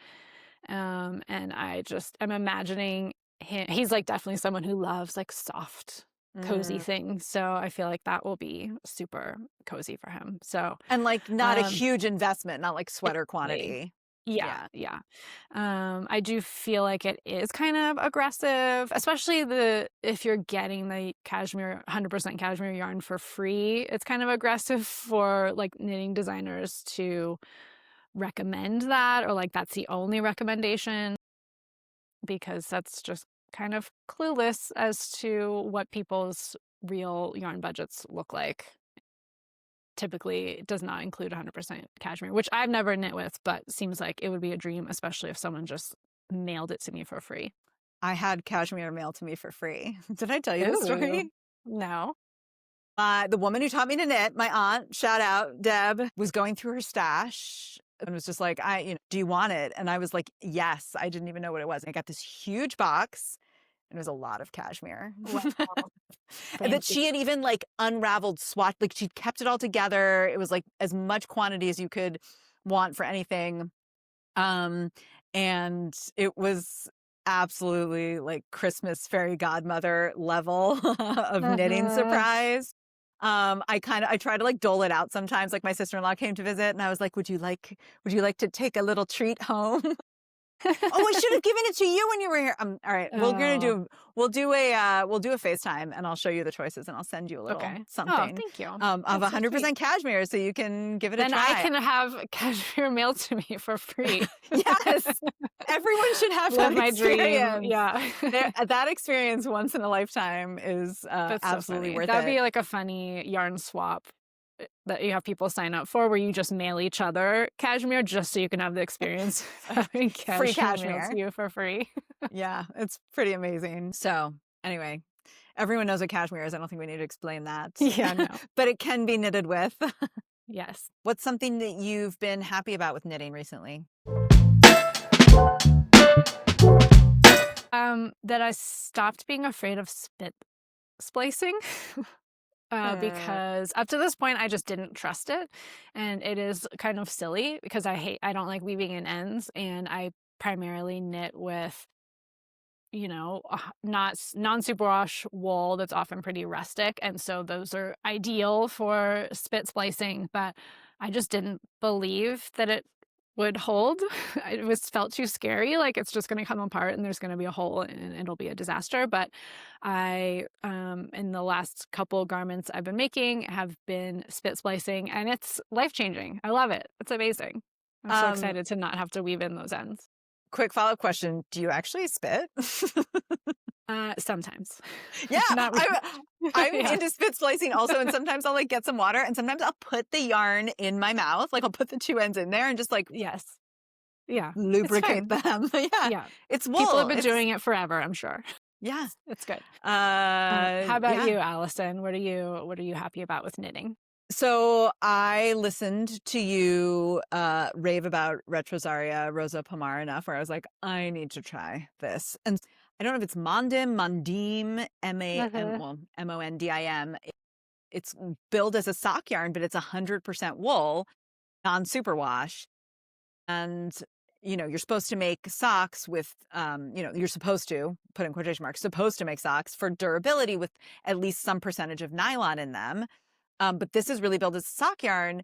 And I'm imagining him. He's like definitely someone who loves like soft, cozy Mm. things. So I feel like that will be super cozy for him. So, And like not a um, huge investment, not like sweater exactly. quantity. Yeah. Yeah, yeah. I do feel like it is kind of aggressive, especially if you're getting the cashmere, 100% cashmere yarn for free. It's kind of aggressive for like knitting designers to recommend that, or like that's the only recommendation, because that's just kind of clueless as to what people's real yarn budgets look like. Typically, it does not include 100% cashmere, which I've never knit with, but seems like it would be a dream, especially if someone just mailed it to me for free. I had cashmere mailed to me for free. Did I tell you this Ooh. story? No. The woman who taught me to knit, my aunt, shout out, Deb, was going through her stash and was just like, do you want it? And I was like, yes. I didn't even know what it was. I got this huge box and it was a lot of cashmere. Wow. And that Fancy. she had even like unraveled swatch, like she kept it all together. It was like as much quantity as you could want for anything. Um, and it was absolutely like Christmas fairy godmother level of knitting Uh-huh. surprise. I try to like dole it out sometimes. Like my sister-in-law came to visit and I was like, would you like to take a little treat home? Oh, I should have given it to you when you were here. All right, Oh, we'll do a FaceTime and I'll show you the choices and I'll send you a little okay. Oh, something thank you. of That's so sweet. 100% cashmere so you can give it a Then I try. can have cashmere mailed to me for free. Yes, everyone should have Live that my dream. experience. Yeah. That experience once in a lifetime is That's so absolutely funny. worth That'd it. be like a funny yarn swap that you have people sign up for where you just mail each other cashmere just so you can have the experience of having Free cashmere mailed cashmere. to you for free. Yeah, it's pretty amazing. So, anyway, everyone knows what cashmere is. I don't think we need to explain that. Yeah, no. But it can be knitted with. Yes. What's something that you've been happy about with knitting recently? That I stopped being afraid of spit splicing. Uh, Because up to this point, I just didn't trust it. And it is kind of silly because I don't like weaving in ends. And I primarily knit with, not non-superwash wool that's often pretty rustic. And so those are ideal for spit splicing. But I just didn't believe that it would hold. It felt too scary, like it's just gonna come apart and there's gonna be a hole and it'll be a disaster. But in the last couple garments I've been making have been spit splicing and it's life-changing. I love it. It's amazing. I'm so um, excited to not have to weave in those ends. quick follow-up question. Do you actually spit? Sometimes. Yeah, Not I'm yeah. into spit splicing also, and sometimes I'll like get some water, and sometimes I'll put the yarn in my mouth, like I'll put the two ends in there and just like Yes. Yeah. It's lubricate fine. them. Yeah, Yeah. it's People have wool. been It's doing it forever, I'm sure. yeah. It's good. How about Yeah. you, Allison? What are you happy about with knitting? So I listened to you rave about Retrosaria Rosa Pomar enough where I was like, I need to try this. And I don't know if it's Mondim, M-A-M, Mhm. well, M-O-N-D-I-M. It's billed as a sock yarn, but it's 100% wool, non-superwash. And, you're supposed to make socks with, you're supposed to, put in quotation marks, supposed to make socks for durability with at least some percentage of nylon in them. But this is really billed as sock yarn.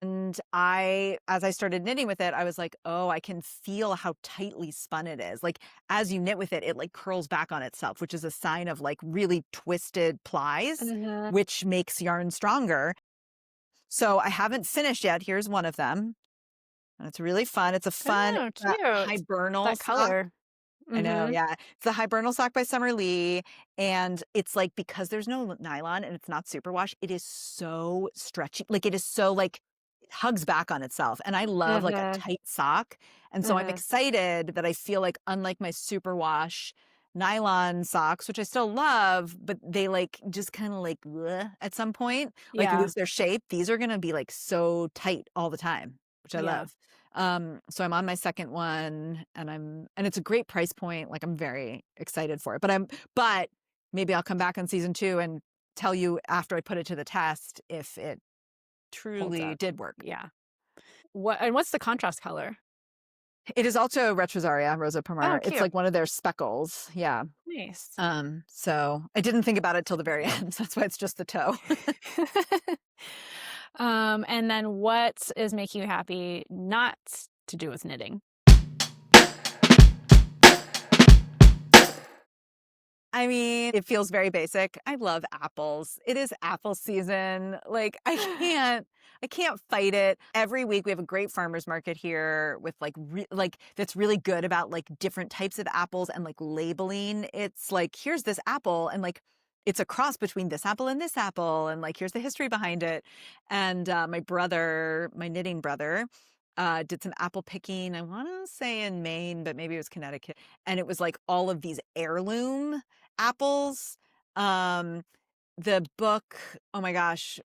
And as I started knitting with it, I was like, oh, I can feel how tightly spun it is. Like as you knit with it, it like curls back on itself, which is a sign of like really twisted plies, Mhm. which makes yarn stronger. So I haven't finished yet. Here's one of them. And it's really fun. It's a fun Oh, cute. hibernal That sock. color. I know, Mhm. yeah. It's the Hibernal sock by Summer Lee, and it's like because there's no nylon and it's not superwash, it is so stretchy. Like it is so like it hugs back on itself. And I love like a Mhm. tight sock. And so I'm Mhm. excited that I feel like unlike my superwash nylon socks, which I still love, but they like just kind of like bleh at some point, like Yeah. lose their shape. These are gonna be like so tight all the time, which I Yeah. love. So I'm on my second one and it's a great price point. Like I'm very excited for it. But maybe I'll come back on season 2 and tell you after I put it to the test if it Holds truly up. did work. Yeah. What's the contrast color? It is also Retrosaria Rosa Oh, Pomar. It's cute. like one of their speckles. Yeah. Nice. So I didn't think about it till the very end. So that's why it's just the toe. And then what is making you happy not to do with knitting? I mean, it feels very basic. I love apples. It is apple season. Like I can't fight it. Every week we have a great farmers market here with like that's really good about like different types of apples and like labeling. It's like here's this apple and like it's a cross between this apple and this apple and like here's the history behind it. And my knitting brother, did some apple picking. I want to say in Maine, but maybe it was Connecticut. And it was like all of these heirloom apples. Um, the book, oh my gosh,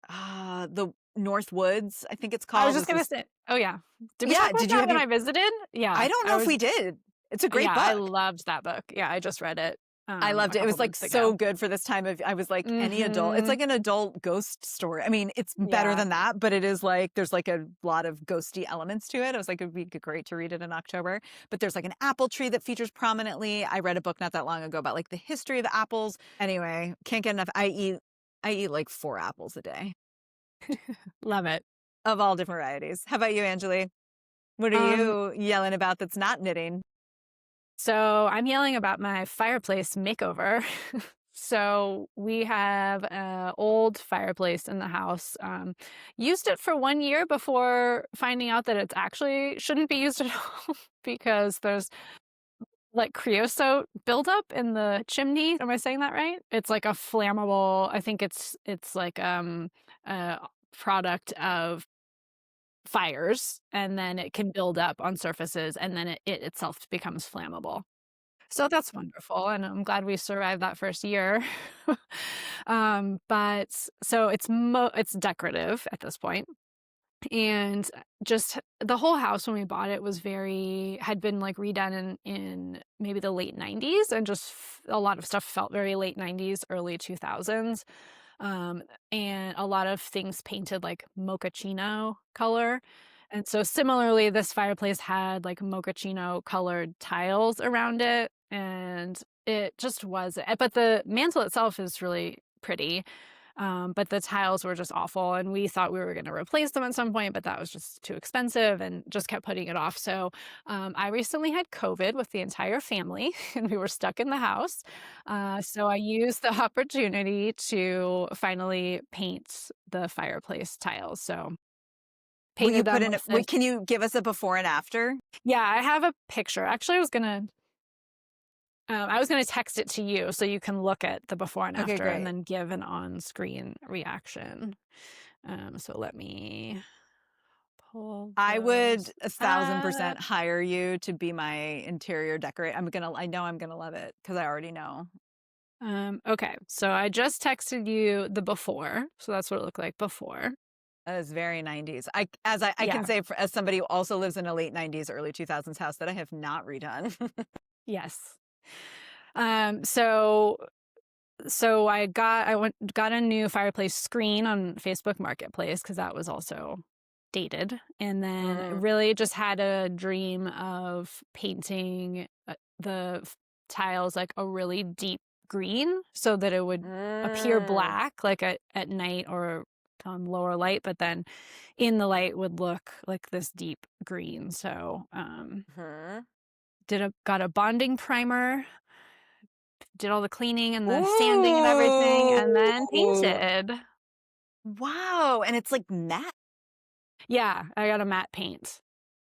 the North Woods, I think it's I was called. just Was gonna this? say, oh yeah. Did we talk Yeah. about Did you that have when you? I visited? Yeah, I don't I know if was. we did. It's a great Yeah, I book. loved that book. Yeah, I just read it, I a loved it. It couple was like months so ago. good for this time of I was like any adult. It's Mhm. like an adult ghost story. I mean, it's better Yeah. than that, but it is like there's like a lot of ghosty elements to it. I was like, it'd be great to read it in October. But there's like an apple tree that features prominently. I read a book not that long ago about like the history of apples. Anyway, can't get enough. I eat like 4 apples a day Love it. of all different varieties. How about you, Angeli? What are Um, you yelling about that's not knitting? so I'm yelling about my fireplace makeover. So we have a old fireplace in the house. Used it for 1 year before finding out that it actually shouldn't be used at all because there's like creosote buildup in the chimney. Am I saying that right? It's like a flammable, I think it's like a product of fires, and then it can build up on surfaces, and then it itself becomes flammable. So that's wonderful, and I'm glad we survived that first year. But so it's decorative at this point, and just the whole house when we bought it was had been like redone in maybe the late 90s, and just a lot of stuff felt very late 90s, early 2000s. And a lot of things painted like mochaccino color. And so similarly, this fireplace had like mochaccino colored tiles around it, and it just was. But the mantle itself is really pretty. But the tiles were just awful, and we thought we were going to replace them at some point, but that was just too expensive and just kept putting it off. So I recently had COVID with the entire family, and we were stuck in the house. So I used the opportunity to finally paint the fireplace tiles. So Will you painted put them in with this. can you give us a before and after? Yeah, I have a picture. Actually, I was gonna text it to you so you can look at the before and Okay, after and great. then give an on-screen reaction. So let me pull I would those 1,000% up. hire you to be my interior decorator. I know I'm gonna love it because I already know. Okay, so I just texted you the before, so that's what it looked like before. That is very 90s. I Yeah, can say as somebody who also lives in a late 90s, early 2000s house that I have not redone. yes. So I got a new fireplace screen on Facebook Marketplace because that was also dated, and then Mm. really just had a dream of painting tiles like a really deep green so that it would appear Mm. black like at night or lower light, but then in the light would look like this deep green. So Mhm. got a bonding primer, did all the cleaning and the sanding and everything, and then Ooh. painted. Wow, and it's like matte. Yeah, I got a matte paint.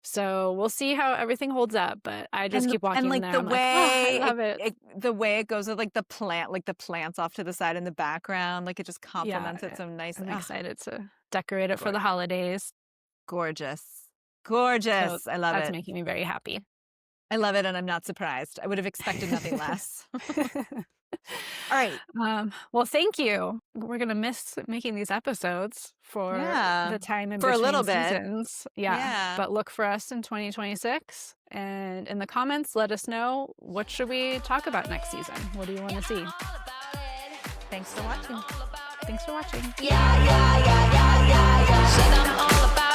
So we'll see how everything holds up, but I just keep And walking in like there. the I'm like, oh, I way love it. the way it goes with like the plants off to the side in the background, like it just Yeah, complements it so nicely. I'm Oh, excited to decorate it for the holidays. gorgeous. So Gorgeous. I love that's it. making me very happy. I love it, and I'm not surprised. I would have expected nothing less. All right. Well, thank you. We're gonna miss making these episodes for Yeah. the time in For a between little bit. seasons. Yeah, Yeah. but look for us in 2026, and in the comments, let us know what should we talk about next season. What do you want to see? Thanks for watching. Thanks for watching. Yeah, yeah, yeah, yeah, yeah, yeah. Said I'm all about